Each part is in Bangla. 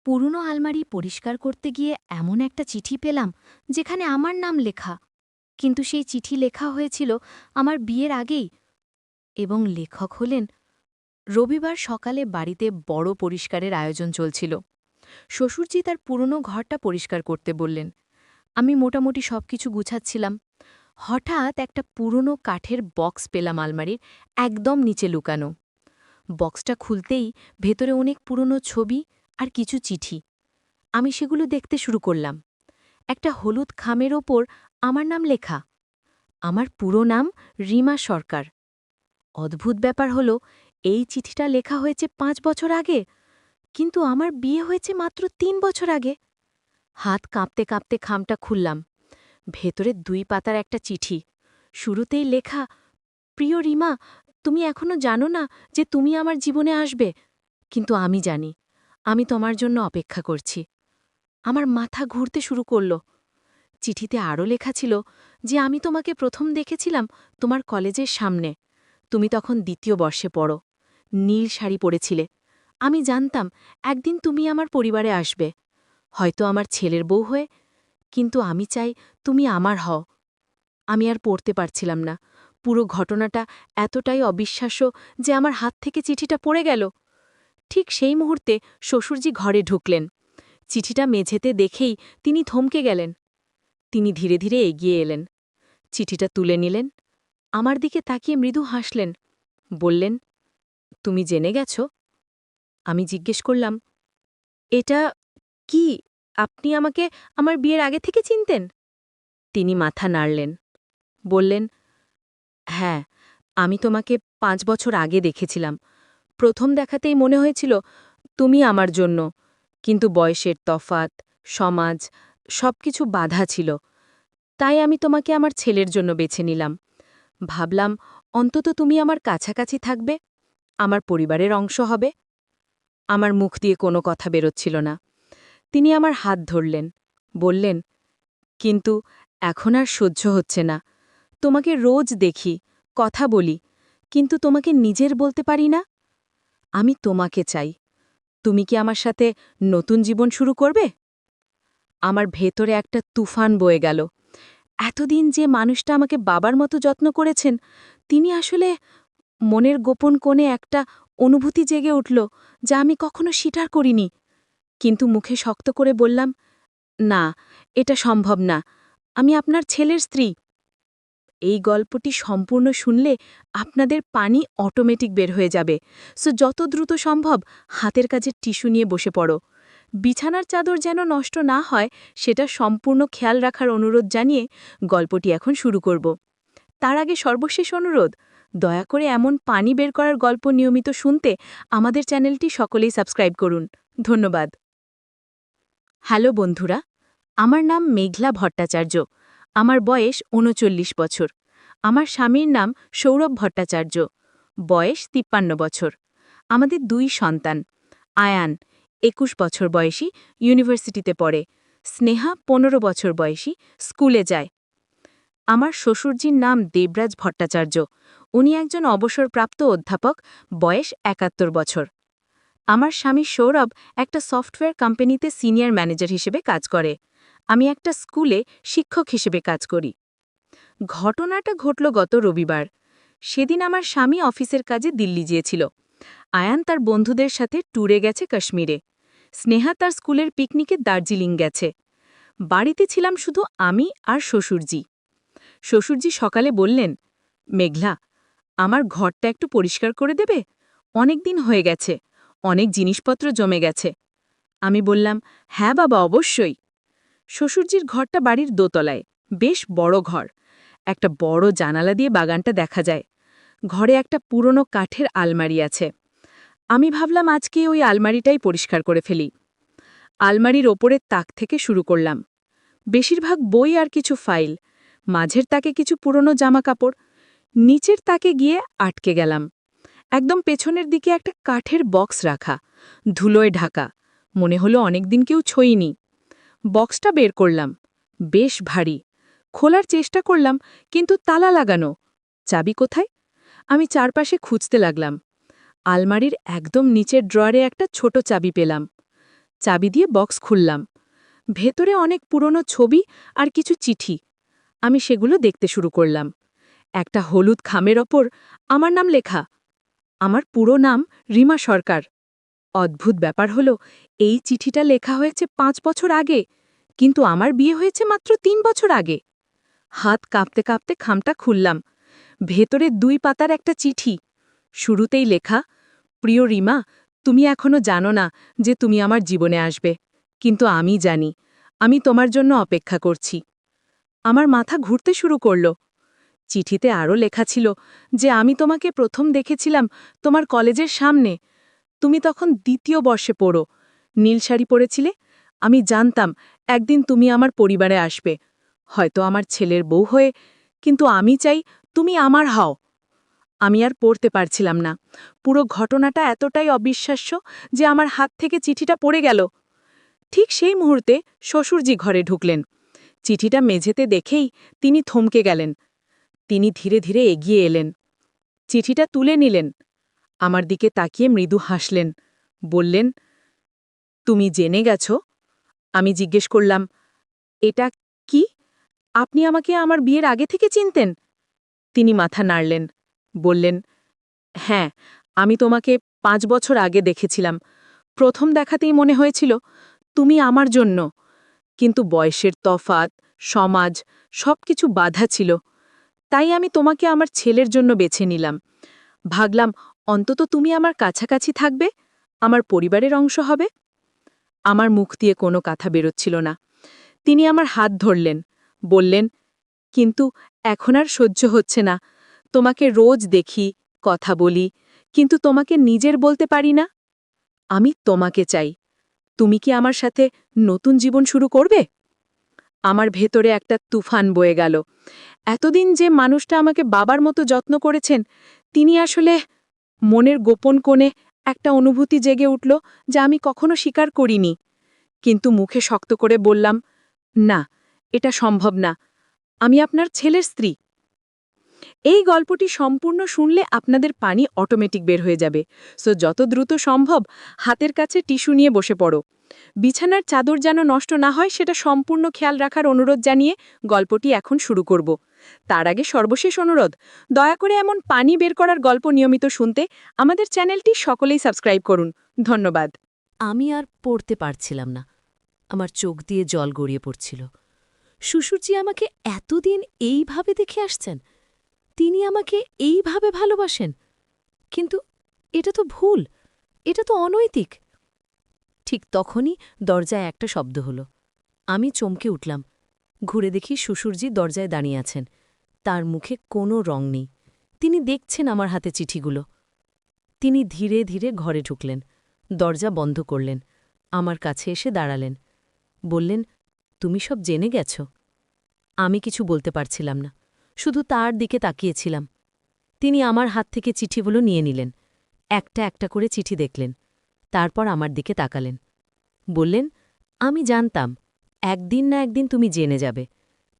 পুরনো আলমারি পরিষ্কার করতে গিয়ে এমন একটা চিঠি পেলাম যেখানে আমার নাম লেখা, কিন্তু সেই চিঠি লেখা হয়েছিল আমার বিয়ের আগেই। এবং লেখক হলেন। রবিবার সকালে বাড়িতে বড় পরিষ্কারের আয়োজন চলছিল। শ্বশুরজি তার পুরনো ঘরটা পরিষ্কার করতে বললেন। আমি মোটামুটি সবকিছু গুছাচ্ছিলাম। হঠাৎ একটা পুরনো কাঠের বক্স পেলাম আলমারির একদম নিচে লুকানো। বক্সটা খুলতেই ভেতরে অনেক পুরনো ছবি আর কিছু চিঠি। আমি সেগুলো দেখতে শুরু করলাম। একটা হলুদ খামের ওপর আমার নাম লেখা। আমার পুরো নাম রিমা সরকার। অদ্ভুত ব্যাপার হলো, এই চিঠিটা লেখা হয়েছে 5 বছর আগে, কিন্তু আমার বিয়ে হয়েছে মাত্র 3 বছর আগে। হাত কাঁপতে কাঁপতে খামটা খুললাম। ভেতরে 2 পাতার একটা চিঠি। শুরুতেই লেখা, প্রিয় রিমা, তুমি এখনো জানো না যে তুমি আমার জীবনে আসবে, কিন্তু আমি জানি। আমি তোমার জন্য অপেক্ষা করছি। আমার মাথা ঘুরতে শুরু করল। চিঠিতে আরও লেখা ছিল যে আমি তোমাকে প্রথম দেখেছিলাম তোমার কলেজের সামনে। তুমি তখন 2য় বর্ষে পড়ো। নীল শাড়ি পরেছিলে। আমি জানতাম একদিন তুমি আমার পরিবারে আসবে, হয়তো আমার ছেলের বউ হয়ে, কিন্তু আমি চাই তুমি আমার হও। আমি আর পড়তে পারছিলাম না। পুরো ঘটনাটা এতটাই অবিশ্বাস্য যে আমার হাত থেকে চিঠিটা পড়ে গেল। ঠিক সেই মুহূর্তে শ্বশুরজি ঘরে ঢুকলেন। চিঠিটা মেঝেতে দেখেই তিনি থমকে গেলেন। তিনি ধীরে ধীরে এগিয়ে এলেন, চিঠিটা তুলে নিলেন, আমার দিকে তাকিয়ে মৃদু হাসলেন, বললেন, তুমি জেনে গেছ? আমি জিজ্ঞেস করলাম, এটা কি? আপনি আমাকে আমার বিয়ের আগে থেকে চিনতেন? তিনি মাথা নাড়লেন, বললেন, হ্যাঁ, আমি তোমাকে 5 বছর আগে দেখেছিলাম। প্রথম দেখাতেই মনে হয়েছিল তুমি আমার জন্য, কিন্তু বয়সের তফাত, সমাজ, সবকিছু বাধা ছিল। তাই আমি তোমাকে আমার ছেলের জন্য বেছে নিলাম। ভাবলাম অন্তত তুমি আমার কাছাকাছি থাকবে, আমার পরিবারের অংশ হবে। আমার মুখ দিয়ে কোনো কথা বেরোচ্ছিল না। তিনি আমার হাত ধরলেন, বললেন, কিন্তু এখন আর সহ্য হচ্ছে না। তোমাকে রোজ দেখি, কথা বলি, কিন্তু তোমাকে নিজের বলতে পারি না। আমি তোমাকে চাই। তুমি কি আমার সাথে নতুন জীবন শুরু করবে? আমার ভেতরে একটা তুফান বয়ে গেল। এতদিন যে মানুষটা আমাকে বাবার মতো যত্ন করেছেন, তিনি আসলে... মনের গোপন কোণে একটা অনুভূতি জেগে উঠল যা আমি কখনো স্বীকার করিনি। কিন্তু মুখে শক্ত করে বললাম, না, এটা সম্ভব না। আমি আপনার ছেলের স্ত্রী। এই গল্পটি সম্পূর্ণ শুনলে আপনাদের পানি অটোমেটিক বের হয়ে যাবে, সো যত দ্রুত সম্ভব হাতের কাজে টিস্যু নিয়ে বসে পড়ো। বিছানার চাদর যেন নষ্ট না হয় সেটা সম্পূর্ণ খেয়াল রাখার অনুরোধ জানিয়ে গল্পটি এখন শুরু করব। তার আগে সর্বশেষ অনুরোধ, দয়া করে এমন পানি বের করার গল্প নিয়মিত শুনতে আমাদের চ্যানেলটি সকলেই সাবস্ক্রাইব করুন। ধন্যবাদ। হ্যালো বন্ধুরা, আমার নাম মেঘলা ভট্টাচার্য। আমার বয়স ৩৯ বছর। আমার স্বামীর নাম সৌরভ ভট্টাচার্য। বয়স ৫৩ বছর। আমাদের 2 সন্তান। আয়ান ২১ বছর বয়সী, ইউনিভার্সিটিতে পড়ে। স্নেহা ১৫ বছর বয়সী, স্কুলে যায়। আমার শ্বশুরজির নাম দেবরাজ ভট্টাচার্য। উনি একজন অবসরপ্রাপ্ত অধ্যাপক, বয়স ৭১ বছর। আমার স্বামী সৌরভ একটা সফটওয়্যার কোম্পানিতে সিনিয়র ম্যানেজার হিসেবে কাজ করে। আমি একটা স্কুলে শিক্ষক হিসেবে কাজ করি। ঘটনাটা ঘটল গত রবিবার। সেদিন আমার স্বামী অফিসের কাজে দিল্লি গিয়েছিল। আয়ান তার বন্ধুদের সাথে ট্যুরে গেছে কাশ্মীরে। স্নেহা তার স্কুলের পিকনিকে দার্জিলিং গেছে। বাড়িতে ছিলাম শুধু আমি আর শ্বশুরজি। শ্বশুরজি সকালে বললেন, মেঘলা, আমার ঘরটা একটু পরিষ্কার করে দেবে? অনেক দিন হয়ে গেছে, অনেক জিনিসপত্র জমে গেছে। আমি বললাম, হ্যাঁ বাবা, অবশ্যই। শ্বশুরজির ঘরটা বাড়ির দোতলায়, বেশ বড় ঘর। একটা বড় জানালা দিয়ে বাগানটা দেখা যায়। ঘরে একটা পুরনো কাঠের আলমারি আছে। আমি ভাবলাম আজকে ওই আলমারিটাই পরিষ্কার করে ফেলি। আলমারির ওপরের তাক থেকে শুরু করলাম। বেশিরভাগ বই আর কিছু ফাইল, মাঝের তাকে কিছু পুরনো জামাকাপড়। নিচের তাকে গিয়ে আটকে গেলাম। একদম পেছনের দিকে একটা কাঠের বক্স রাখা, ধুলোয় ঢাকা। মনে হলো অনেকদিন কেউ ছোঁয়নি। বক্সটা বের করলাম। বেশ ভারী। খোলার চেষ্টা করলাম, কিন্তু তালা লাগানো। চাবি কোথায়? আমি চারপাশে খুঁজতে লাগলাম। আলমারির একদম নিচের ড্রয়ারে একটা ছোট চাবি পেলাম। চাবি দিয়ে বক্স খুললাম। ভেতরে অনেক পুরনো ছবি আর কিছু চিঠি। আমি সেগুলো দেখতে শুরু করলাম। একটা হলুদ খামের ওপর আমার নাম লেখা। আমার পুরো নাম রিমা সরকার। অদ্ভুত ব্যাপার হলো, এই চিঠিটা লেখা হয়েছে 5 বছর আগে, কিন্তু আমার বিয়ে হয়েছে মাত্র 3 বছর আগে। হাত কাঁপতে কাঁপতে খামটা খুললাম। ভেতরে 2 পাতার একটা চিঠি। শুরুতেই লেখা, প্রিয় রিমা, তুমি এখনো জানো না যে তুমি আমার জীবনে আসবে, কিন্তু আমি জানি। আমি তোমার জন্য অপেক্ষা করছি। আমার মাথা ঘুরতে শুরু করল। চিঠিতে আরও লেখা ছিল যে আমি তোমাকে প্রথম দেখেছিলাম তোমার কলেজের সামনে। তুমি তখন 2য় বর্ষে পড়ো। নীল শাড়ি পরেছিলে। আমি জানতাম একদিন তুমি আমার পরিবারে আসবে, হয়তো আমার ছেলের বউ হয়ে, কিন্তু আমি চাই তুমি আমার হও। আমি আর পড়তে পারছিলাম না। পুরো ঘটনাটা এতটাই অবিশ্বাস্য যে আমার হাত থেকে চিঠিটা পড়ে গেল। ঠিক সেই মুহূর্তে শ্বশুরজি ঘরে ঢুকলেন। চিঠিটা মেঝেতে দেখেই তিনি থমকে গেলেন। তিনি ধীরে ধীরে এগিয়ে এলেন, চিঠিটা তুলে নিলেন, আমার দিকে তাকিয়ে মৃদু হাসলেন, বললেন, তুমি জেনে গেছ? আমি জিজ্ঞেস করলাম, এটা কি? আপনি আমাকে আমার বিয়ের আগে থেকে চিনতেন? তিনি মাথা নাড়লেন, বললেন, হ্যাঁ, আমি তোমাকে 5 বছর আগে দেখেছিলাম। প্রথম দেখাতেই মনে হয়েছিল তুমি আমার জন্য, কিন্তু বয়সের তফাত, সমাজ, সবকিছু বাধা ছিল। তাই আমি তোমাকে আমার ছেলের জন্য বেছে নিলাম। ভাবলাম অন্তত তুমি আমার কাছাকাছি থাকবে, আমার পরিবারের অংশ হবে। আমার মুখ দিয়ে কোনো কথা বেরোচ্ছিল না। তিনি আমার হাত ধরলেন, বললেন, কিন্তু এখন আর সহ্য হচ্ছে না। তোমাকে রোজ দেখি, কথা বলি, কিন্তু তোমাকে নিজের বলতে পারি না। আমি তোমাকে চাই। তুমি কি আমার সাথে নতুন জীবন শুরু করবে? আমার ভেতরে একটা তুফান বয়ে গেল। এতদিন যে মানুষটা আমাকে বাবার মতো যত্ন করেছেন, তিনি আসলে... মনের গোপন কোণে একটা অনুভূতি জেগে উঠল যা আমি কখনো স্বীকার করিনি। কিন্তু মুখে শক্ত করে বললাম, না, এটা সম্ভব না। আমি আপনার ছেলের স্ত্রী। এই গল্পটি সম্পূর্ণ শুনলে আপনাদের পানি অটোমেটিক বের হয়ে যাবে। সো যত দ্রুত সম্ভব হাতের কাছে টিস্যু নিয়ে বসে পড়ো। বিছানার চাদর যেন নষ্ট না হয় সেটা সম্পূর্ণ খেয়াল রাখার অনুরোধ জানিয়ে গল্পটি এখন শুরু করব। তার আগে সর্বশেষ অনুরোধ, দয়া করে এমন পানি বের করার গল্প নিয়মিত শুনতে আমাদের চ্যানেলটি সকলেই সাবস্ক্রাইব করুন। ধন্যবাদ। আমি আর পড়তে পারছিলাম না। আমার চোখ দিয়ে জল গড়িয়ে পড়ছিল। শ্বশুরজি আমাকে এতদিন এইভাবে দেখে আসছেন, তিনি আমাকে এইভাবে ভালোবাসেন। কিন্তু এটা তো ভুল, এটা তো অনৈতিক। ঠিক তখনই দরজায় একটা শব্দ হলো। আমি চমকে উঠলাম। ঘুরে দেখি শ্বশুরজি দরজায় দাঁড়িয়ে আছেন। তার মুখে কোনো রং নেই। তিনি দেখছেন আমার হাতে চিঠিগুলো। তিনি ধীরে ধীরে ঘরে ঢুকলেন, দরজা বন্ধ করলেন, আমার কাছে এসে দাঁড়ালেন, বললেন, তুমি সব জেনে গেছ? আমি কিছু বলতে পারছিলাম না, শুধু তার দিকে তাকিয়েছিলাম। তিনি আমার হাত থেকে চিঠিগুলো নিয়ে নিলেন, একটা একটা করে চিঠি দেখলেন, তারপর আমার দিকে তাকালেন, বললেন, আমি জানতাম একদিন না একদিন তুমি জেনে যাবে।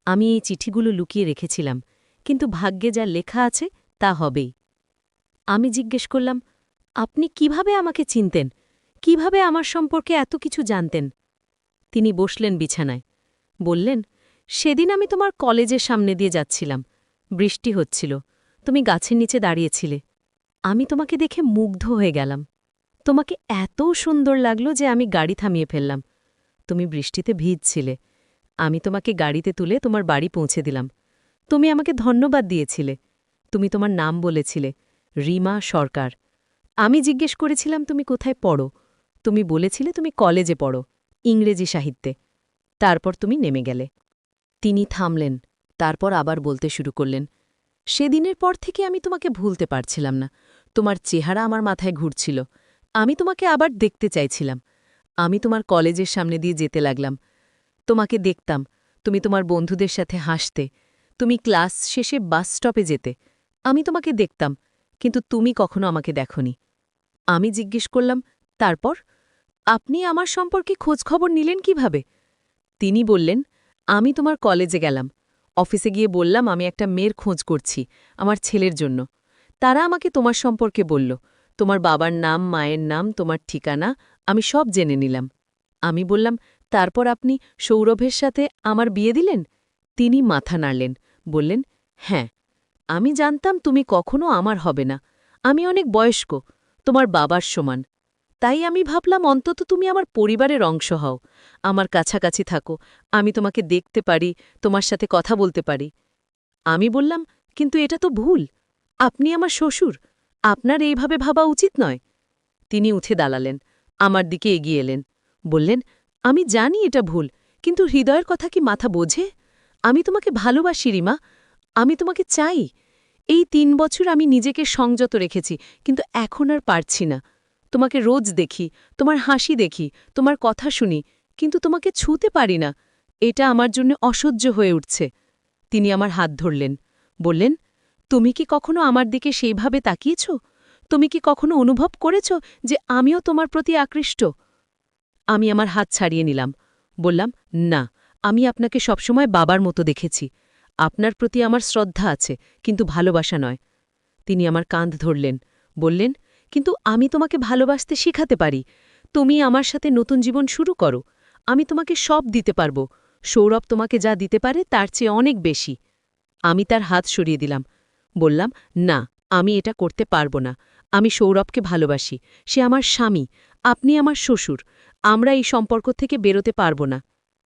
আমি এই চিঠিগুলো লুকিয়ে রেখেছিলাম, কিন্তু ভাগ্যে যা লেখা আছে তা হবেই। আমি জিজ্ঞেস করলাম, আপনি কিভাবে আমাকে চিনতেন? কিভাবে আমার সম্পর্কে এত কিছু জানতেন? তিনি বসলেন বিছানায়, বললেন, সেদিন আমি তোমার কলেজের সামনে দিয়ে যাচ্ছিলাম। বৃষ্টি হচ্ছিল, তুমি গাছের নিচে দাঁড়িয়েছিলে। আমি তোমাকে দেখে মুগ্ধ হয়ে গেলাম। তোমাকে এত সুন্দর লাগলো যে আমি গাড়ি থামিয়ে ফেললাম। তুমি বৃষ্টিতে ভিজছিলে। আমি তোমাকে গাড়িতে তুলে তোমার বাড়ি পৌঁছে দিলাম। তুমি আমাকে ধন্যবাদ দিয়েছিলে। তুমি তোমার নাম বলেছিলে, রিমা সরকার। আমি জিজ্ঞেস করেছিলাম তুমি কোথায় পড়ো। তুমি বলেছিলে তুমি কলেজে পড়ো, ইংরেজি সাহিত্যে। তারপর তুমি নেমে গেলে। তিনি থামলেন, তারপর আবার বলতে শুরু করলেন, সেদিনের পর থেকে আমি তোমাকে ভুলতে পারছিলাম না। তোমার চেহারা আমার মাথায় ঘুরছিল। আমি তোমাকে আবার দেখতে চাইছিলাম। আমি তোমার কলেজের সামনে দিয়ে যেতে লাগলাম। তোমাকে দেখতাম, তুমি তোমার বন্ধুদের সাথে হাসতে। তুমি ক্লাস শেষে বাস স্টপে যেতে। আমি তোমাকে দেখতাম, কিন্তু তুমি কখনো আমাকে দেখনি। আমি জিজ্ঞেস করলাম, তারপর আপনি আমার সম্পর্কে খোঁজখবর নিলেন কিভাবে? তিনি বললেন, আমি তোমার কলেজে গেলাম। অফিসে গিয়ে বললাম আমি একটা মেয়ের খোঁজ করছি, আমার ছেলের জন্য। তারা আমাকে তোমার সম্পর্কে বলল, তোমার বাবার নাম, মায়ের নাম, তোমার ঠিকানা, আমি সব জেনে নিলাম। আমি বললাম, তারপর আপনি সৌরভের সাথে আমার বিয়ে দিলেন? তিনি মাথা নাড়লেন, বললেন, হ্যাঁ, আমি জানতাম তুমি কখনো আমার হবে না। আমি অনেক বয়স্ক, তোমার বাবার সমান। তাই আমি ভাবলাম অন্তত তুমি আমার পরিবারের অংশ হও, আমার কাছাকাছি থাকো, আমি তোমাকে দেখতে পারি, তোমার সাথে কথা বলতে পারি। আমি বললাম, কিন্তু এটা তো ভুল। আপনি আমার শ্বশুর, আপনার এইভাবে ভাবা উচিত নয়। তিনি উঠে দাঁড়ালেন, আমার দিকে এগিয়ে এলেন, বললেন, আমি জানি এটা ভুল, কিন্তু হৃদয়ের কথা কি মাথা বোঝে? আমি তোমাকে ভালোবাসি রিমা, আমি তোমাকে চাই। এই ৩ বছর আমি নিজেকে সংযত রেখেছি, কিন্তু এখন আর পারছি না। তোমাকে রোজ দেখি, তোমার হাসি দেখি, তোমার কথা শুনি, কিন্তু তোমাকে ছুঁতে পারি না। এটা আমার জন্য অসহ্য হয়ে উঠছে। তিনি আমার হাত ধরলেন, বললেন, তুমি কি কখনো আমার দিকে সেইভাবে তাকিয়েছ? তুমি কি কখনো অনুভব করেছ যে আমিও তোমার প্রতি আকৃষ্ট? আমি আমার হাত ছাড়িয়ে নিলাম, বললাম, না, আমি আপনাকে সবসময় বাবার মতো দেখেছি। আপনার প্রতি আমার শ্রদ্ধা আছে, কিন্তু ভালোবাসা নয়। তিনি আমার কাঁধ ধরলেন, বললেন, কিন্তু আমি তোমাকে ভালোবাসতে শিখাতে পারি। তুমি আমার সাথে নতুন জীবন শুরু করো। আমি তোমাকে সব দিতে পারব। সৌরভ তোমাকে যা দিতে পারে তার চেয়ে অনেক বেশি। আমি তার হাত সরিয়ে দিলাম, বললাম, না, আমি এটা করতে পারব না। আমি সৌরভকে ভালোবাসি, সে আমার স্বামী, আপনি আমার শ্বশুর। আমরা এই সম্পর্ক থেকে বেরোতে পারব না।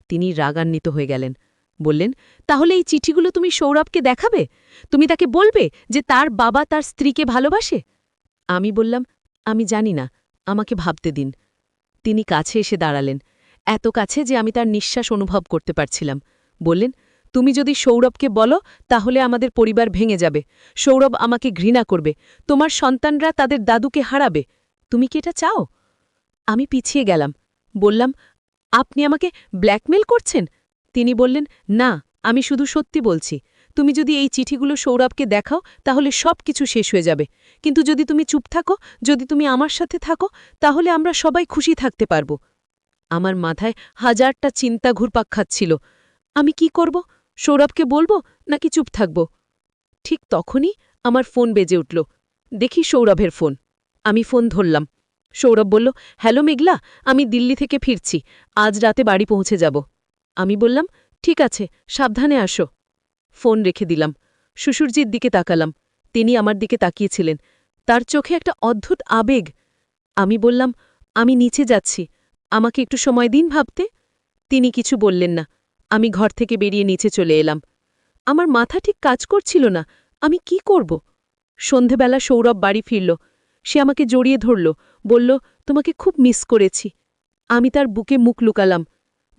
তিনি রাগান্বিত হয়ে গেলেন, বললেন, তাহলে এই চিঠিগুলো তুমি সৌরভকে দেখাবে? তুমি তাকে বলবে যে তার বাবা তার স্ত্রীকে ভালোবাসে? আমি বললাম, আমি জানি না, আমাকে ভাবতে দিন। তিনি কাছে এসে দাঁড়ালেন, এত কাছে যে আমি তার নিঃশ্বাস অনুভব করতে পারছিলাম। বললেন, তুমি যদি সৌরভকে বলো তাহলে আমাদের পরিবার ভেঙে যাবে। সৌরভ আমাকে ঘৃণা করবে, তোমার সন্তানরা তাদের দাদুকে হারাবে। তুমি কি এটা চাও? আমি পিছিয়ে গেলাম, বললাম, আপনি আমাকে ব্ল্যাকমেল করছেন? তিনি বললেন, না, আমি শুধু সত্যি বলছি। তুমি যদি এই চিঠিগুলো সৌরভকে দেখাও তাহলে সব কিছু শেষ হয়ে যাবে। কিন্তু যদি তুমি চুপ থাকো, যদি তুমি আমার সাথে থাকো, তাহলে আমরা সবাই খুশি থাকতে পারব। আমার মাথায় হাজারটা চিন্তা ঘুরপাক খাচ্ছিল। আমি কি করব? সৌরভকে বলবো নাকি চুপ থাকব? ঠিক তখনই আমার ফোন বেজে উঠল। দেখি সৌরভের ফোন। আমি ফোন ধরলাম। সৌরভ বলল, হ্যালো মেঘলা, আমি দিল্লি থেকে ফিরছি, আজ রাতে বাড়ি পৌঁছে যাব। আমি বললাম, ঠিক আছে, সাবধানে আসো। ফোন রেখে দিলাম। শ্বশুরজির দিকে তাকালাম। তিনি আমার দিকে তাকিয়েছিলেন, তার চোখে একটা অদ্ভুত আবেগ। আমি বললাম, আমি নিচে যাচ্ছি, আমাকে একটু সময় দিন ভাবতে। তিনি কিছু বললেন না। আমি ঘর থেকে বেরিয়ে নিচে চলে এলাম। আমার মাথা ঠিক কাজ করছিল না, আমি কি করব? সন্ধেবেলা সৌরভ বাড়ি ফিরল। সে আমাকে জড়িয়ে ধরল, বলল, তোমাকে খুব মিস করেছি। আমি তার বুকে মুখ লুকালাম।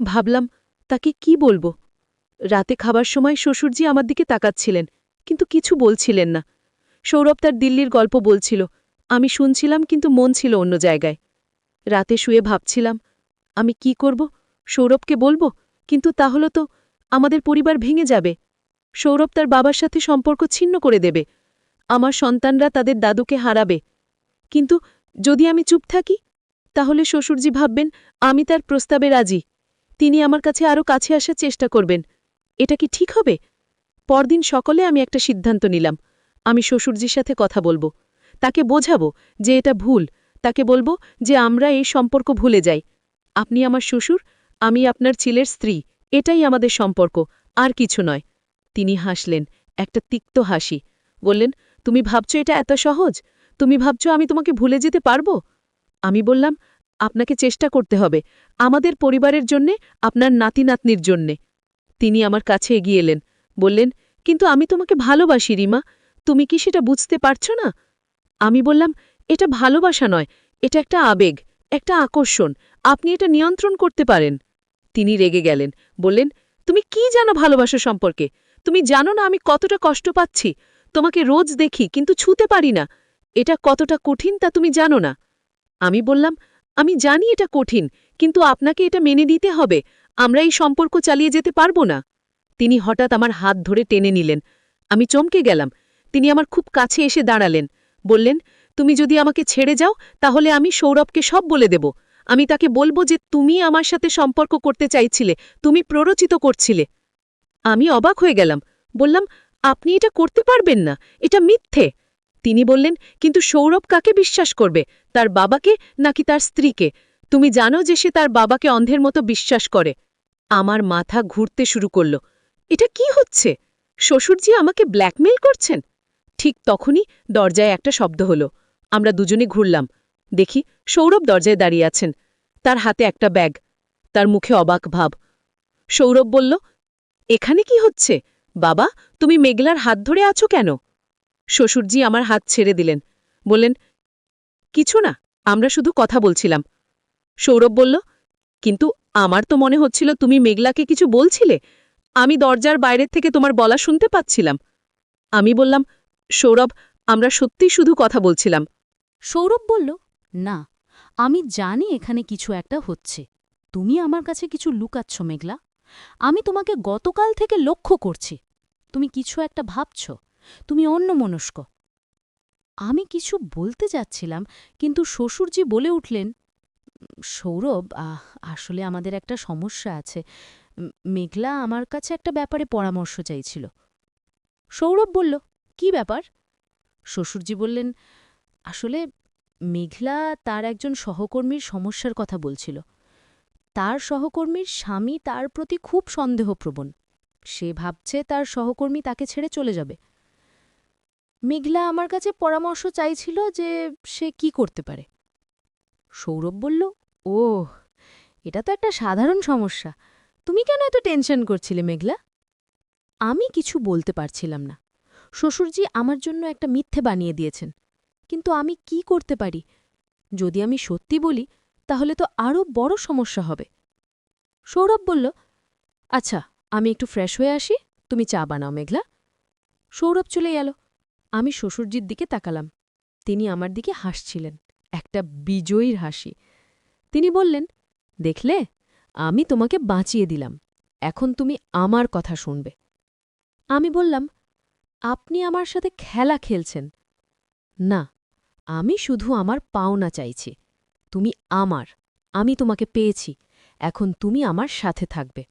ভাবলাম, তাকে কি বলবো? রাতে খাবার সময় শ্বশুরজি আমার দিকে তাকাচ্ছিলেন, কিন্তু কিছু বলছিলেন না। সৌরভ তার দিল্লির গল্প বলছিল, আমি শুনছিলাম, কিন্তু মন ছিল অন্য জায়গায়। রাতে শুয়ে ভাবছিলাম, আমি কি করব? সৌরভকে বলবো, কিন্তু তাহলে তো আমাদের পরিবার ভেঙে যাবে। সৌরভ তার বাবার সাথে সম্পর্ক ছিন্ন করে দেবে। আমার সন্তানরা তাদের দাদুকে হারাবে। কিন্তু যদি আমি চুপ থাকি, তাহলে শ্বশুরজি ভাববেন আমি তার প্রস্তাবে রাজি। তিনি আমার কাছে আরও কাছে আসার চেষ্টা করবেন। এটা কি ঠিক হবে? পরদিন সকলে আমি একটা সিদ্ধান্ত নিলাম। আমি শ্বশুরজির সাথে কথা বলবো, তাকে বোঝাবো যে এটা ভুল। তাকে বলবো যে আমরা এই সম্পর্ক ভুলে যাই। আপনি আমার শ্বশুর, আমি আপনার ছেলের স্ত্রী, এটাই আমাদের সম্পর্ক, আর কিছু নয়। তিনি হাসলেন, একটা তিক্ত হাসি। বললেন, তুমি ভাবছো এটা এত সহজ? তুমি ভাবছো আমি তোমাকে ভুলে যেতে পারবো? আমি বললাম, আপনাকে চেষ্টা করতে হবে, আমাদের পরিবারের জন্যে, আপনার নাতি নাতনির জন্যে। তিনি আমার কাছে এগিয়ে এলেন, বললেন, কিন্তু আমি তোমাকে ভালোবাসি রিমা, তুমি কি সেটা বুঝতে পারছো না? আমি বললাম, এটা ভালোবাসা নয়, এটা একটা আবেগ, একটা আকর্ষণ, আপনি এটা নিয়ন্ত্রণ করতে পারেন। তিনি রেগে গেলেন, বললেন, তুমি কি জানো ভালোবাসা সম্পর্কে? তুমি জানো না আমি কতটা কষ্ট পাচ্ছি? তোমাকে রোজ দেখি, কিন্তু ছুঁতে পারি না। এটা কতটা কঠিন তা তুমি জানো না। আমি বললাম, আমি জানি এটা কঠিন, কিন্তু আপনাকে এটা মেনে নিতে হবে, আমরা এই সম্পর্ক চালিয়ে যেতে পারবো না। তিনি হঠাৎ আমার হাত ধরে টেনে নিলেন। আমি চমকে গেলাম। তিনি আমার খুব কাছে এসে দাঁড়ালেন, বললেন, তুমি যদি আমাকে ছেড়ে যাও তাহলে আমি সৌরভকে সব বলে দেব। আমি তাকে বলবো যে তুমি আমার সাথে সম্পর্ক করতে চাইছিলে, তুমি প্ররোচিত করছিলে। আমি অবাক হয়ে গেলাম, বললাম, আপনি এটা করতে পারবেন না, এটা মিথ্যে। তিনি বললেন, কিন্তু সৌরভ কাকে বিশ্বাস করবে, তার বাবাকে নাকি তার স্ত্রীকে? তুমি জানো যে সে তার বাবাকে অন্ধের মতো বিশ্বাস করে। আমার মাথা ঘুরতে শুরু করল। এটা কি হচ্ছে? শ্বশুরজি আমাকে ব্ল্যাকমেল করছেন? ঠিক তখনই দরজায় একটা শব্দ হলো। আমরা দুজনে ঘুরলাম। দেখি সৌরভ দরজায় দাঁড়িয়ে আছেন। তার হাতে একটা ব্যাগ, তার মুখে অবাক ভাব। সৌরভ বলল, এখানে কি হচ্ছে? বাবা, তুমি মেঘলার হাত ধরে আছো কেন? শ্বশুরজি আমার হাত ছেড়ে দিলেন। বললেন, কিছু না, আমরা শুধু কথা বলছিলাম। সৌরভ বলল, কিন্তু আমার তো মনে হচ্ছিল তুমি মেঘলাকে কিছু বলছিলে। আমি দরজার বাইরের থেকে তোমার বলা শুনতে পাচ্ছিলাম। আমি বললাম, সৌরভ, আমরা সত্যিই শুধু কথা বলছিলাম। সৌরভ বলল, না, আমি জানি এখানে কিছু একটা হচ্ছে। তুমি আমার কাছে কিছু লুকাচ্ছ মেঘলা। আমি তোমাকে গতকাল থেকে লক্ষ্য করছি। তুমি কিছু একটা ভাবছ। তুমি অন্যমনস্ক। আমি কিছু বলতে যাচ্ছিলাম, কিন্তু শ্বশুরজি বলে উঠলেন, সৌরভ, আসলে আমাদের একটা সমস্যা আছে। মেঘলা আমার কাছে একটা ব্যাপারে পরামর্শ চাইছিল। সৌরভ বলল, কি ব্যাপার? শ্বশুরজি বললেন, আসলে মেঘলা তার একজন সহকর্মীর সমস্যার কথা বলছিল। তার সহকর্মীর স্বামী তার প্রতি খুব সন্দেহপ্রবণ। সে ভাবছে তার সহকর্মী তাকে ছেড়ে চলে যাবে। মেঘলা আমার কাছে পরামর্শ চাইছিল যে সে কি করতে পারে। সৌরভ বলল, ওহ, এটা তো একটা সাধারণ সমস্যা। তুমি কেন এত টেনশন করছিলে মেঘলা? আমি কিছু বলতে পারছিলাম না। শ্বশুরজি আমার জন্য একটা মিথ্যে বানিয়ে দিয়েছেন। কিন্তু আমি কি করতে পারি? যদি আমি সত্যি বলি, তাহলে তো আরও বড় সমস্যা হবে। সৌরভ বলল, আচ্ছা, আমি একটু ফ্রেশ হয়ে আসি, তুমি চা বানাও মেঘলা। সৌরভ চলে গেল। আমি শ্বশুরজির দিকে তাকালাম। তিনি আমার দিকে হাসছিলেন, একটা বিজয়ীর হাসি। তিনি বললেন, দেখলে, আমি তোমাকে বাঁচিয়ে দিলাম। এখন তুমি আমার কথা শুনবে। আমি বললাম, আপনি আমার সাথে খেলা খেলছেন। না, আমি শুধু আমার পাওনা চাইছি। তুমি আমার, আমি তোমাকে পেয়েছি। এখন তুমি আমার সাথে থাকবে।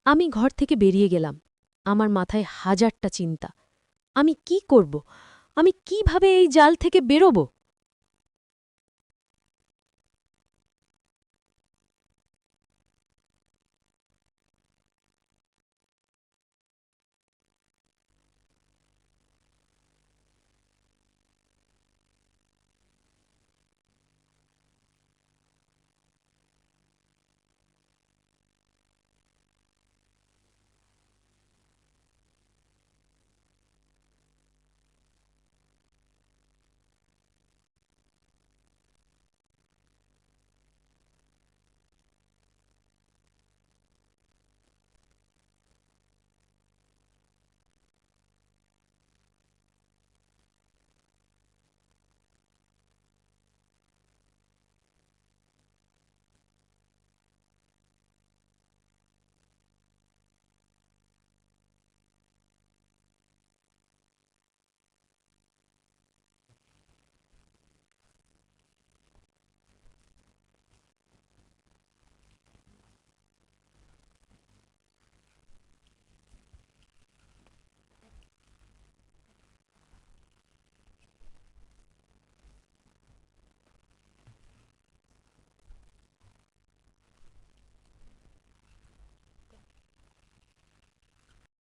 আমি ঘর থেকে বেরিয়ে গেলাম। আমার মাথায় হাজারটা চিন্তা। আমি কি করব? আমি কিভাবে এই জাল থেকে বেরোব?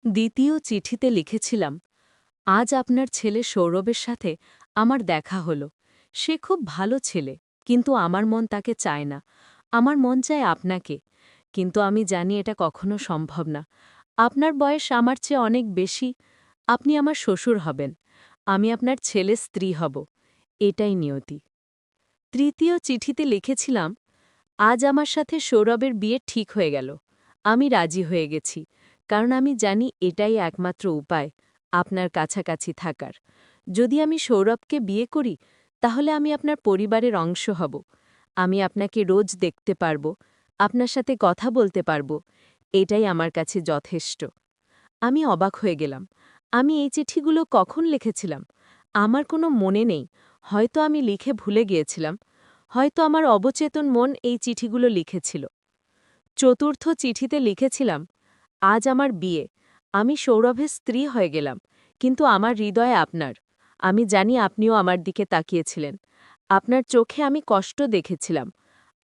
দ্বিতীয় চিঠিতে লিখেছিলাম, আজ আপনার ছেলে সৌরভের সাথে আমার দেখা হলো। সে খুব ভালো ছেলে, কিন্তু আমার মন তাকে চায় না। আমার মন চায় আপনাকে, কিন্তু আমি জানি এটা কখনো সম্ভব না। আপনার বয়স আমার চেয়ে অনেক বেশি। আপনি আমার শ্বশুর হবেন। আমি আপনার ছেলে স্ত্রী হব। এটাই নিয়তি। তৃতীয় চিঠিতে লিখেছিলাম, আজ আমার সাথে সৌরভের বিয়ে ঠিক হয়ে গেল। আমি রাজি হয়ে গেছি, কারণ আমি জানি এটাই একমাত্র উপায় আপনার কাছাকাছি থাকার। যদি আমি সৌরভকে বিয়ে করি, তাহলে আমি আপনার পরিবারের অংশ হব। আমি আপনাকে রোজ দেখতে পারব, আপনার সাথে কথা বলতে পারব। এটাই আমার কাছে যথেষ্ট। আমি অবাক হয়ে গেলাম। আমি এই চিঠিগুলো কখন লিখেছিলাম? আমার কোনো মনে নেই। হয়তো আমি লিখে ভুলে গিয়েছিলাম। হয়তো আমার অবচেতন মন এই চিঠিগুলো লিখেছিল। চতুর্থ চিঠিতে লিখেছিলাম, আজ আমার বিয়ে। আমি সৌরভের স্ত্রী হয়ে গেলাম, কিন্তু আমার হৃদয়ে আপনার। আমি জানি আপনিও আমার দিকে তাকিয়েছিলেন। আপনার চোখে আমি কষ্ট দেখেছিলাম।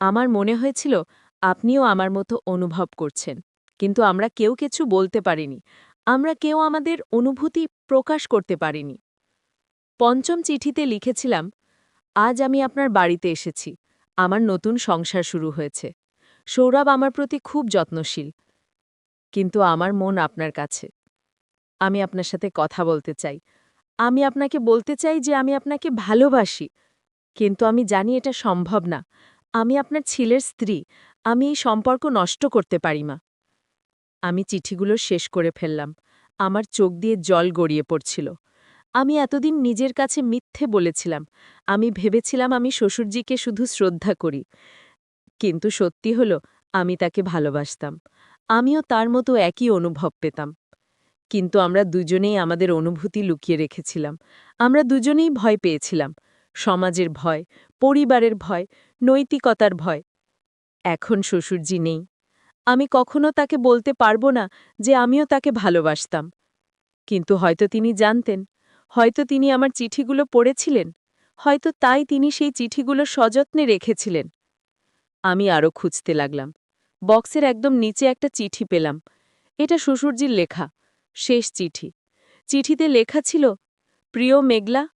আমার মনে হয়েছিল আপনিও আমার মতো অনুভব করছেন। কিন্তু আমরা কেউ কিছু বলতে পারিনি। আমরা কেউ আমাদের অনুভূতি প্রকাশ করতে পারিনি। ৫ম চিঠিতে লিখেছিলাম, আজ আমি আপনার বাড়িতে এসেছি। আমার নতুন সংসার শুরু হয়েছে। সৌরভ আমার প্রতি খুব যত্নশীল। কিন্তু আমার মন আপনার কাছে। আমি আপনার সাথে কথা বলতে চাই। আমি আপনাকে বলতে চাই যে আমি আপনাকে ভালোবাসি। কিন্তু আমি জানি এটা সম্ভব না। আমি আপনার ছেলের স্ত্রী। আমি এই সম্পর্ক নষ্ট করতে পারি না। আমি চিঠিগুলো শেষ করে ফেললাম। আমার চোখ দিয়ে জল গড়িয়ে পড়ছিল। আমি এতদিন নিজের কাছে মিথ্যে বলেছিলাম। আমি ভেবেছিলাম আমি শ্বশুরজিকে শুধু শ্রদ্ধা করি। কিন্তু সত্যি হল আমি তাকে ভালোবাসতাম। আমিও তার মতো একই অনুভব পেতাম। কিন্তু আমরা দুজনেই আমাদের অনুভূতি লুকিয়ে রেখেছিলাম। আমরা দুজনেই ভয় পেয়েছিলাম। সমাজের ভয়, পরিবারের ভয়, নৈতিকতার ভয়। এখন শ্বশুরজি নেই। আমি কখনো তাকে বলতে পারবো না যে আমিও তাকে ভালোবাসতাম। কিন্তু হয়তো তিনি জানতেন। হয়তো তিনি আমার চিঠিগুলো পড়েছিলেন। হয়তো তাই তিনি সেই চিঠিগুলো সযত্নে রেখেছিলেন। আমি আরও খুঁজতে লাগলাম। বক্সের একদম নিচে একটা চিঠি পেলাম। এটা শ্বশুরজির লেখা, শেষ চিঠি। চিঠিতে লেখা ছিল, প্রিয় মেঘলা,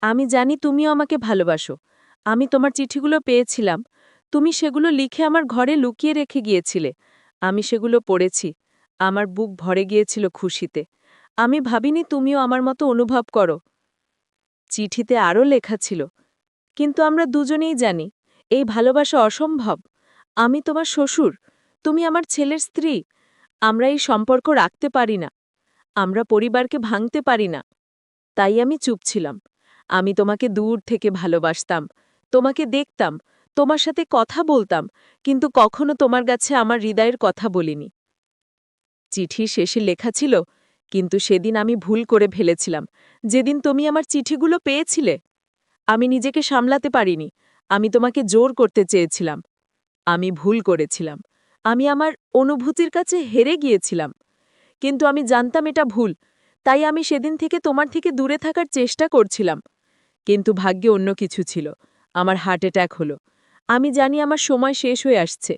আমি জানি তুমিও আমাকে ভালোবাসো। আমি তোমার চিঠিগুলো পেয়েছিলাম। তুমি সেগুলো লিখে আমার ঘরে লুকিয়ে রেখে গিয়েছিলে। আমি সেগুলো পড়েছি। আমার বুক ভরে গিয়েছিল খুশিতে। আমি ভাবিনি তুমিও আমার মতো অনুভব করো। চিঠিতে আরও লেখা ছিল, কিন্তু আমরা দুজনেই জানি এই ভালোবাসা অসম্ভব। আমি তোমার শ্বশুর, তুমি আমার ছেলের স্ত্রী। আমরা এই সম্পর্ক রাখতে পারি না। আমরা পরিবারকে ভাঙতে পারি না। তাই আমি চুপ ছিলাম। আমি তোমাকে দূর থেকে ভালোবাসতাম। তোমাকে দেখতাম, তোমার সাথে কথা বলতাম, কিন্তু কখনো তোমার কাছে আমার হৃদয়ের কথা বলিনি। চিঠি শেষে লেখা ছিল, কিন্তু সেদিন আমি ভুল করে ফেলেছিলাম। যেদিন তুমি আমার চিঠিগুলো পেয়েছিলে, আমি নিজেকে সামলাতে পারিনি। আমি তোমাকে জোর করতে চেয়েছিলাম। আমি ভুল করেছিলাম। আমি আমার অনুভূতির কাছে হেরে গিয়েছিলাম। কিন্তু আমি জানতাম এটা ভুল। তাই আমি সেদিন থেকে তোমার থেকে দূরে থাকার চেষ্টা করছিলাম। কিন্তু ভাগ্যে অন্য কিছু ছিল। আমার হার্ট অ্যাটাক হলো। আমি জানি আমার সময় শেষ হয়ে আসছে।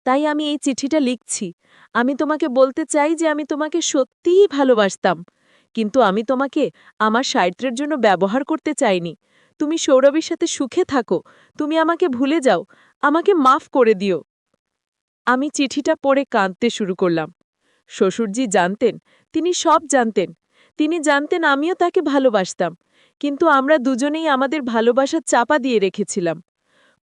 তাই আমি এই চিঠিটা লিখছি। আমি তোমাকে বলতে চাই যে আমি তোমাকে সত্যিই ভালোবাসতাম। কিন্তু আমি তোমাকে আমার স্বার্থের জন্য ব্যবহার করতে চাইনি। তুমি সৌরভীর সাথে সুখে থাকো। তুমি আমাকে ভুলে যাও। আমাকে মাফ করে দিও। আমি চিঠিটা পড়ে কাঁদতে শুরু করলাম। শ্বশুরজি জানতেন, তিনি সব জানতেন। তিনি জানতেন আমিও তাকে ভালোবাসতাম। কিন্তু আমরা দুজনেই আমাদের ভালোবাসা চাপা দিয়ে রেখেছিলাম।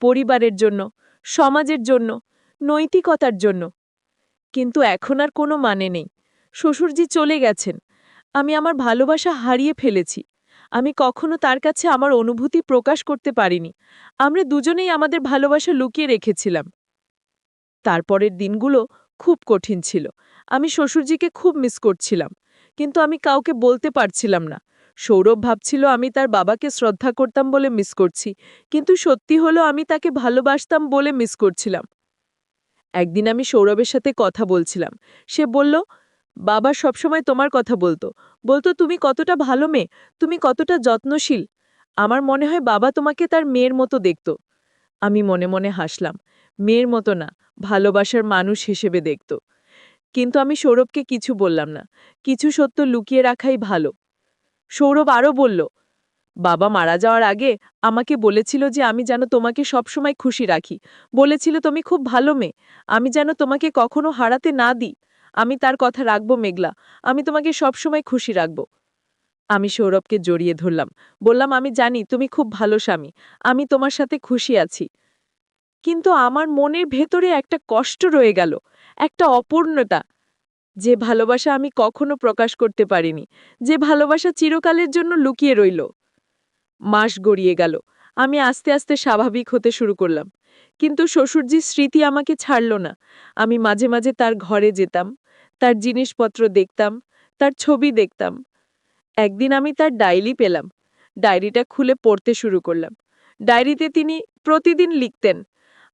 পরিবারের জন্য, সমাজের জন্য, নৈতিকতার জন্য। কিন্তু এখন আর কোনো মানে নেই। শ্বশুরজি চলে গেছেন। আমি আমার ভালোবাসা হারিয়ে ফেলেছি। আমি কখনো তার কাছে আমার অনুভূতি প্রকাশ করতে পারিনি। আমরা দুজনেই আমাদের ভালোবাসা লুকিয়ে রেখেছিলাম। তারপরের দিনগুলো খুব কঠিন ছিল। আমি শ্বশুরজিকে খুব মিস করছিলাম। কিন্তু আমি কাউকে বলতে পারছিলাম না। সৌরভ ভাবছিল আমি তার বাবাকে শ্রদ্ধা করতাম বলে মিস করছি। কিন্তু সত্যি হলো আমি তাকে ভালোবাসতাম বলে মিস করছিলাম। একদিন আমি সৌরভের সাথে কথা বলছিলাম। সে বলল, বাবা সবসময় তোমার কথা বলতো। বলতো তুমি কতটা ভালো মেয়ে, তুমি কতটা যত্নশীল। আমার মনে হয় বাবা তোমাকে তার মেয়ের মতো দেখত। আমি মনে মনে হাসলাম। মেয়ের মতো না, ভালোবাসার মানুষ হিসেবে দেখত। কিন্তু আমি সৌরভকে কিছু বললাম না। কিছু সত্য লুকিয়ে রাখাই ভালো। সৌরভ আরও বলল, বাবা মারা যাওয়ার আগে আমাকে বলেছিল যে আমি যেন তোমাকে সবসময় খুশি রাখি। বলেছিল তুমি খুব ভালো মেয়ে, আমি যেন তোমাকে কখনো হারাতে না দিই। আমি তার কথা রাখব মেঘলা, আমি তোমাকে সবসময় খুশি রাখব। আমি সৌরভকে জড়িয়ে ধরলাম। বললাম, আমি জানি তুমি খুব ভালো স্বামী, আমি তোমার সাথে খুশি আছি। কিন্তু আমার মনের ভেতরে একটা কষ্ট রয়ে গেল, একটা অপূর্ণতা। যে ভালোবাসা আমি কখনো প্রকাশ করতে পারিনি, যে ভালোবাসা চিরকালের জন্য লুকিয়ে রইল। মাস গড়িয়ে গেল। আমি আস্তে আস্তে স্বাভাবিক হতে শুরু করলাম। কিন্তু শ্বশুরজির স্মৃতি আমাকে ছাড়ল না। আমি মাঝে মাঝে তার ঘরে যেতাম, তার জিনিসপত্র দেখতাম, তার ছবি দেখতাম। একদিন আমি তার ডায়েরি পেলাম। ডায়েরিটা খুলে পড়তে শুরু করলাম। ডায়েরিতে তিনি প্রতিদিন লিখতেন,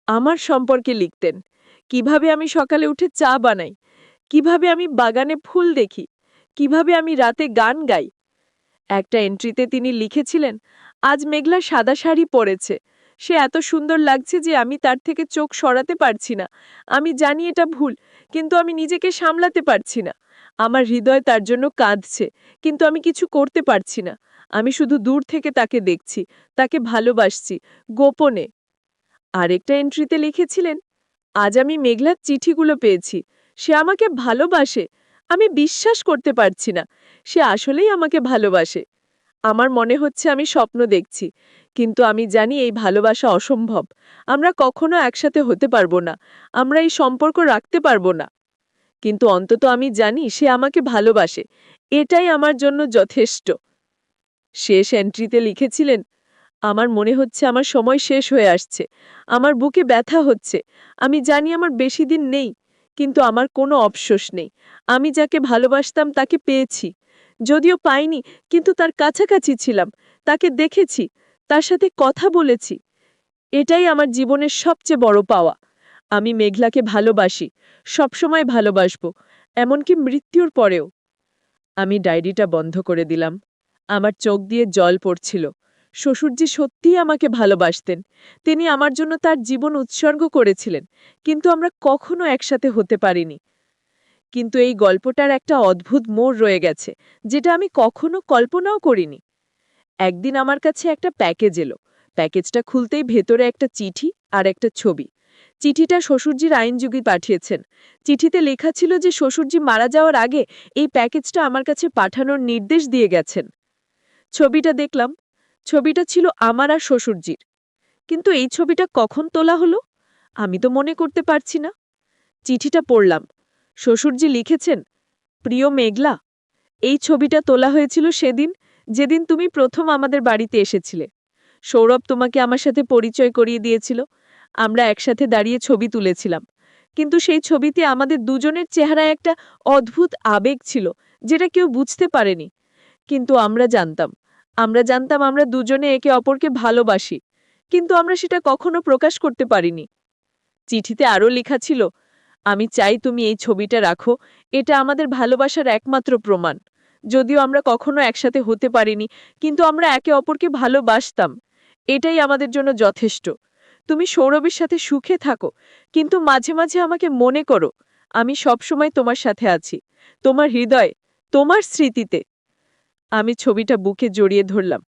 আমার সম্পর্কে লিখতেন। কিভাবে আমি সকালে উঠে চা বানাই, কিভাবে আমি বাগানে ফুল দেখি, কিভাবে আমি রাতে গান গাই। একটা এন্ট্রিতে তিনি লিখেছিলেন, আজ মেঘলা সাদা শাড়ি পরেছে। সে এত সুন্দর লাগছে যে আমি তার থেকে চোখ সরাতে পারছি না। আমি জানি এটা ভুল, কিন্তু আমি নিজেকে সামলাতে পারছি না। আমার হৃদয় তার জন্য কাঁদছে, কিন্তু আমি কিছু করতে পারছি না। আমি শুধু দূর থেকে তাকে দেখছি, তাকে ভালোবাসছি, গোপনে। আরেকটা এন্ট্রিতে লিখেছিলেন, আজ আমি মেঘলার চিঠিগুলো পেয়েছি। সে আমাকে ভালোবাসে। আমি বিশ্বাস করতে পারছি না। সে আসলেই আমাকে ভালোবাসে। আমার মনে হচ্ছে আমি স্বপ্ন দেখছি, কিন্তু আমি জানি এই ভালোবাসা অসম্ভব। আমরা কখনো একসাথে হতে পারবো না, আমরা এই সম্পর্ক রাখতে পারবো না। কিন্তু অন্তত আমি জানি সে আমাকে ভালোবাসে। এটাই আমার জন্য যথেষ্ট। শেষ এন্ট্রিতে লিখেছিলেন, আমার মনে হচ্ছে আমার সময় শেষ হয়ে আসছে। আমার বুকে ব্যথা হচ্ছে। আমি জানি আমার বেশি দিন নেই, কিন্তু আমার কোনো অফসোস নেই। আমি যাকে ভালোবাসতাম তাকে পেয়েছি। যদিও পাইনি, কিন্তু তার কাছাকাছি ছিলাম। তাকে দেখেছি, তার সাথে কথা বলেছি। এটাই আমার জীবনের সবচেয়ে বড় পাওয়া। আমি মেঘলাকে ভালোবাসি, সবসময় ভালোবাসবো, এমনকি মৃত্যুর পরেও। আমি ডায়েরিটা বন্ধ করে দিলাম। আমার চোখ দিয়ে জল পড়ছিল। শ্বশুরজি সত্যিই আমাকে ভালোবাসতেন। তিনি আমার জন্য তার জীবন উৎসর্গ করেছিলেন, কিন্তু আমরা কখনো একসাথে হতে পারিনি। কিন্তু এই গল্পটার একটা অদ্ভুত মোড় রয়ে গেছে, যেটা আমি কখনো কল্পনাও করিনি। একদিন আমার কাছে একটা প্যাকেজ এলো। প্যাকেজটা খুলতেই ভেতরে একটা চিঠি আর একটা ছবি। চিঠিটা শ্বশুরজির আইনজীবী পাঠিয়েছেন। চিঠিতে লেখা ছিল যে শ্বশুরজি মারা যাওয়ার আগে এই প্যাকেজটা আমার কাছে পাঠানোর নির্দেশ দিয়ে গেছেন। ছবিটা দেখলাম। ছবিটা ছিল আমার আর শ্বশুরজির। কিন্তু এই ছবিটা কখন তোলা হলো আমি তো মনে করতে পারছি না। চিঠিটা পড়লাম। শ্বশুরজি লিখেছেন, প্রিয় মেঘলা, এই ছবিটা তোলা হয়েছিল সেদিন, যেদিন তুমি প্রথম আমাদের বাড়িতে এসেছিলে। সৌরভ তোমাকে আমার সাথে পরিচয় করিয়ে দিয়েছিল। আমরা একসাথে দাঁড়িয়ে ছবি তুলেছিলাম। কিন্তু সেই ছবিতে আমাদের দুজনের চেহারায় একটা অদ্ভুত আবেগ ছিল, যেটা কেউ বুঝতে পারেনি। কিন্তু আমরা জানতাম আমরা দুজনে একে অপরকে ভালোবাসি, কিন্তু আমরা সেটা কখনো প্রকাশ করতে পারিনি। চিঠিতে আরও লেখা ছিল, আমি চাই তুমি এই ছবিটা রাখো। এটা আমাদের ভালোবাসার একমাত্র প্রমাণ। যদিও আমরা কখনো একসাথে হতে পারিনি, কিন্তু আমরা একে অপরকে ভালোবাসতাম। এটাই আমাদের জন্য যথেষ্ট। তুমি সৌরভের সাথে সুখে থাকো, কিন্তু মাঝে মাঝে আমাকে মনে করো। আমি সবসময় তোমার সাথে আছি, তোমার হৃদয়ে, তোমার স্মৃতিতে। আমি ছবিটা বুকে জড়িয়ে ধরলাম,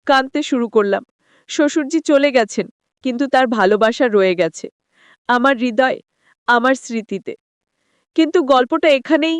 কাঁদতে শুরু করলাম। শ্বশুরজি চলে গেছেন, কিন্তু তার ভালোবাসা রয়ে গেছে আমার হৃদয়ে, আমার স্মৃতিতে। কিন্তু গল্পটা এখানেই